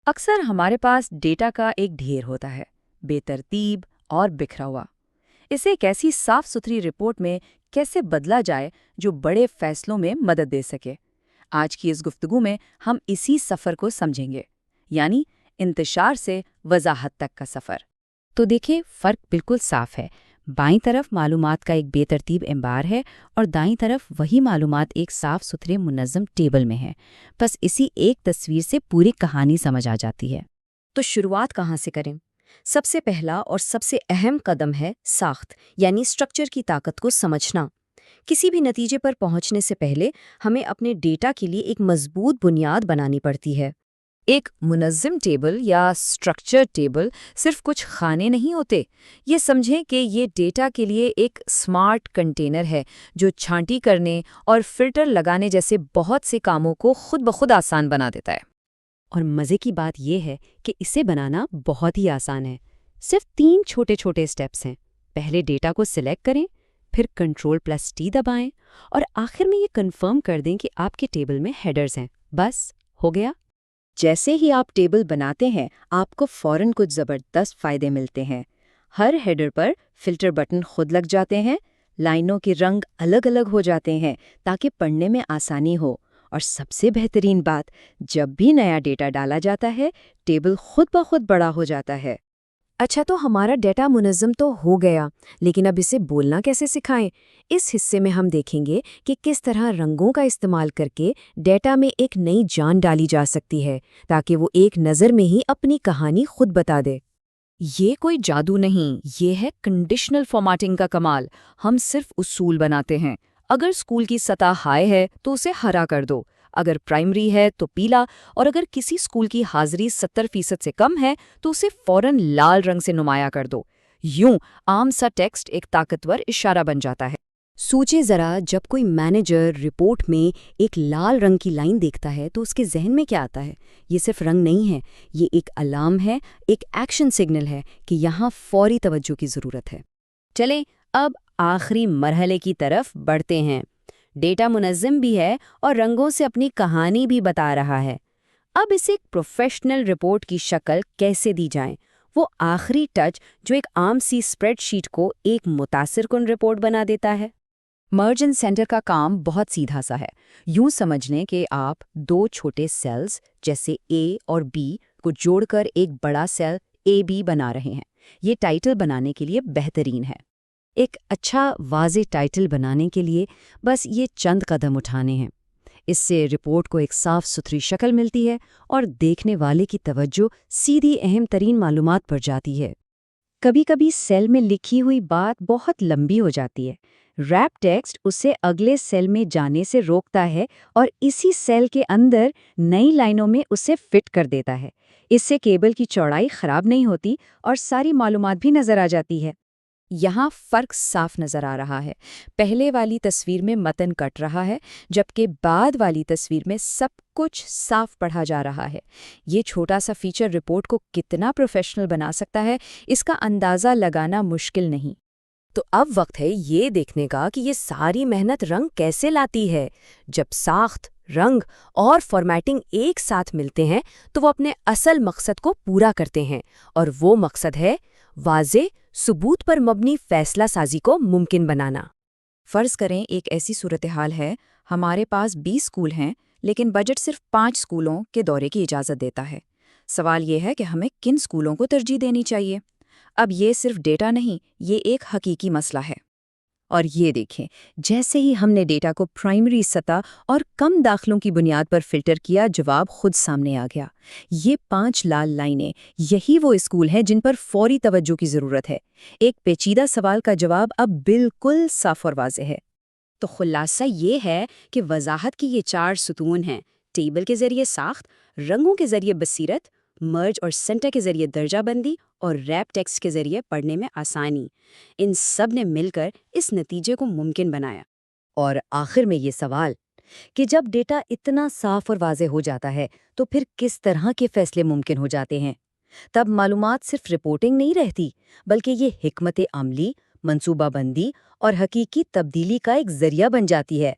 اکثر ہمارے پاس ڈیٹا کا ایک ڈھیر ہوتا ہے، بے ترتیب اور بکھرا ہوا۔ اسے ایک ایسی صاف ستھری رپورٹ میں کیسے بدلا جائے جو بڑے فیصلوں میں مدد دے سکے؟ آج کی اس گفتگو میں ہم اسی سفر کو سمجھیں گے، یعنی انتشار سے وضاحت تک کا سفر۔ تو دیکھیں، فرق بالکل صاف ہے۔ بائیں طرف معلومات کا ایک بے ترتیب انبار ہے اور دائیں طرف وہی معلومات ایک صاف ستھرے منظم ٹیبل میں ہے۔ بس اسی ایک تصویر سے پوری کہانی سمجھ آ جاتی ہے۔ تو شروعات کہاں سے کریں؟ سب سے پہلا اور سب سے اہم قدم ہے ساخت، یعنی اسٹرکچر کی طاقت کو سمجھنا۔ کسی بھی نتیجے پر پہنچنے سے پہلے ہمیں اپنے ڈیٹا کے لیے ایک مضبوط بنیاد بنانی پڑتی ہے۔ ایک منظم ٹیبل یا اسٹرکچر ٹیبل صرف کچھ خانے نہیں ہوتے۔ یہ سمجھیں کہ یہ ڈیٹا کے لیے ایک اسمارٹ کنٹینر ہے جو چھانٹی کرنے اور فلٹر لگانے جیسے بہت سے کاموں کو خود بخود آسان بنا دیتا ہے۔ اور مزے کی بات یہ ہے کہ اسے بنانا بہت ہی آسان ہے۔ صرف 3 چھوٹے چھوٹے سٹیپس ہیں۔ پہلے ڈیٹا کو سلیکٹ کریں، پھر Ctrl+T دبائیں اور آخر میں یہ کنفرم کر دیں کہ آپ کے ٹیبل میں ہیڈرز ہیں۔ بس ہو گیا۔ جیسے ہی آپ ٹیبل بناتے ہیں، آپ کو فوراً کچھ زبردست فائدے ملتے ہیں۔ ہر ہیڈر پر فلٹر بٹن خود لگ جاتے ہیں، لائنوں کے رنگ الگ الگ ہو جاتے ہیں تاکہ پڑھنے میں آسانی ہو، اور سب سے بہترین بات، جب بھی نیا ڈیٹا ڈالا جاتا ہے، ٹیبل خود بخود بڑا ہو جاتا ہے۔ اچھا، تو ہمارا ڈیٹا منظم تو ہو گیا، لیکن اب اسے بولنا کیسے سکھائیں؟ اس حصے میں ہم دیکھیں گے کہ کس طرح رنگوں کا استعمال کر کے ڈیٹا میں ایک نئی جان ڈالی جا سکتی ہے تاکہ وہ ایک نظر میں ہی اپنی کہانی خود بتا دے۔ یہ کوئی جادو نہیں، یہ ہے کنڈیشنل فارمیٹنگ کا کمال۔ ہم صرف اصول بناتے ہیں۔ اگر اسکول کی سطح ہائی ہے تو اسے ہرا کر دو، اگر پرائمری ہے تو پیلا، اور اگر کسی اسکول کی حاضری 70% سے کم ہے تو اسے فوراً لال رنگ سے نمایاں کر دو۔ یوں عام سا ٹیکسٹ ایک طاقتور اشارہ بن جاتا ہے۔ سوچے ذرا، جب کوئی مینیجر رپورٹ میں ایک لال رنگ کی لائن دیکھتا ہے تو اس کے ذہن میں کیا آتا ہے؟ یہ صرف رنگ نہیں ہے، یہ ایک الارم ہے، ایک ایکشن سگنل ہے کہ یہاں فوری توجہ کی ضرورت ہے۔ چلیں اب آخری مرحلے کی طرف بڑھتے ہیں۔ ڈیٹا منظم بھی ہے اور رنگوں سے اپنی کہانی بھی بتا رہا ہے۔ اب اسے ایک پروفیشنل رپورٹ کی شکل کیسے دی جائے؟ وہ آخری ٹچ جو ایک عام سی اسپریڈ شیٹ کو ایک متاثر کن رپورٹ بنا دیتا ہے۔ مرج اینڈ سینٹر کا کام بہت سیدھا سا ہے۔ یوں سمجھ لیں کہ آپ 2 چھوٹے سیلز جیسے A اور B کو جوڑ کر ایک بڑا سیل AB بنا رہے ہیں۔ یہ ٹائٹل بنانے کے لیے بہترین ہے۔ ایک اچھا واضح ٹائٹل بنانے کے لیے بس یہ چند قدم اٹھانے ہیں۔ اس سے رپورٹ کو ایک صاف ستھری شکل ملتی ہے اور دیکھنے والے کی توجہ سیدھی اہم ترین معلومات پر جاتی ہے۔ کبھی کبھی سیل میں لکھی ہوئی بات بہت لمبی ہو جاتی ہے۔ ریپ ٹیکسٹ اسے اگلے سیل میں جانے سے روکتا ہے اور اسی سیل کے اندر نئی لائنوں میں اسے فٹ کر دیتا ہے۔ اس سے کیبل کی چوڑائی خراب نہیں ہوتی اور ساری معلومات بھی نظر آ جاتی ہے۔ یہاں فرق صاف نظر آ رہا ہے۔ پہلے والی تصویر میں متن کٹ رہا ہے، جبکہ بعد والی تصویر میں سب کچھ صاف پڑھا جا رہا ہے۔ یہ چھوٹا سا فیچر رپورٹ کو کتنا پروفیشنل بنا سکتا ہے، اس کا اندازہ لگانا مشکل نہیں۔ تو اب وقت ہے یہ دیکھنے کا کہ یہ ساری محنت رنگ کیسے لاتی ہے۔ جب ساخت، رنگ اور فارمیٹنگ ایک ساتھ ملتے ہیں تو وہ اپنے اصل مقصد کو پورا کرتے ہیں، اور وہ مقصد ہے واضح، ثبوت پر مبنی فیصلہ سازی کو ممکن بنانا۔ فرض کریں ایک ایسی صورتحال ہے، ہمارے پاس 20 اسکول ہیں لیکن بجٹ صرف 5 اسکولوں کے دورے کی اجازت دیتا ہے۔ سوال یہ ہے کہ ہمیں کن اسکولوں کو ترجیح دینی چاہیے؟ اب یہ صرف ڈیٹا نہیں، یہ ایک حقیقی مسئلہ ہے۔ اور یہ دیکھیں، جیسے ہی ہم نے ڈیٹا کو پرائمری سطح اور کم داخلوں کی بنیاد پر فلٹر کیا، جواب خود سامنے آ گیا۔ یہ 5 لال لائنیں، یہی وہ اسکول ہیں جن پر فوری توجہ کی ضرورت ہے۔ ایک پیچیدہ سوال کا جواب اب بالکل صاف اور واضح ہے۔ تو خلاصہ یہ ہے کہ وضاحت کی یہ 4 ستون ہیں: ٹیبل کے ذریعے ساخت، رنگوں کے ذریعے بصیرت، مرج اور سینٹر کے ذریعے درجہ بندی، اور ریپ ٹیکسٹ کے ذریعے پڑھنے میں آسانی۔ ان سب نے مل کر اس نتیجے کو ممکن بنایا۔ اور آخر میں یہ سوال کہ جب ڈیٹا اتنا صاف اور واضح ہو جاتا ہے تو پھر کس طرح کے فیصلے ممکن ہو جاتے ہیں؟ تب معلومات صرف رپورٹنگ نہیں رہتی، بلکہ یہ حکمت عملی، منصوبہ بندی اور حقیقی تبدیلی کا ایک ذریعہ بن جاتی ہے۔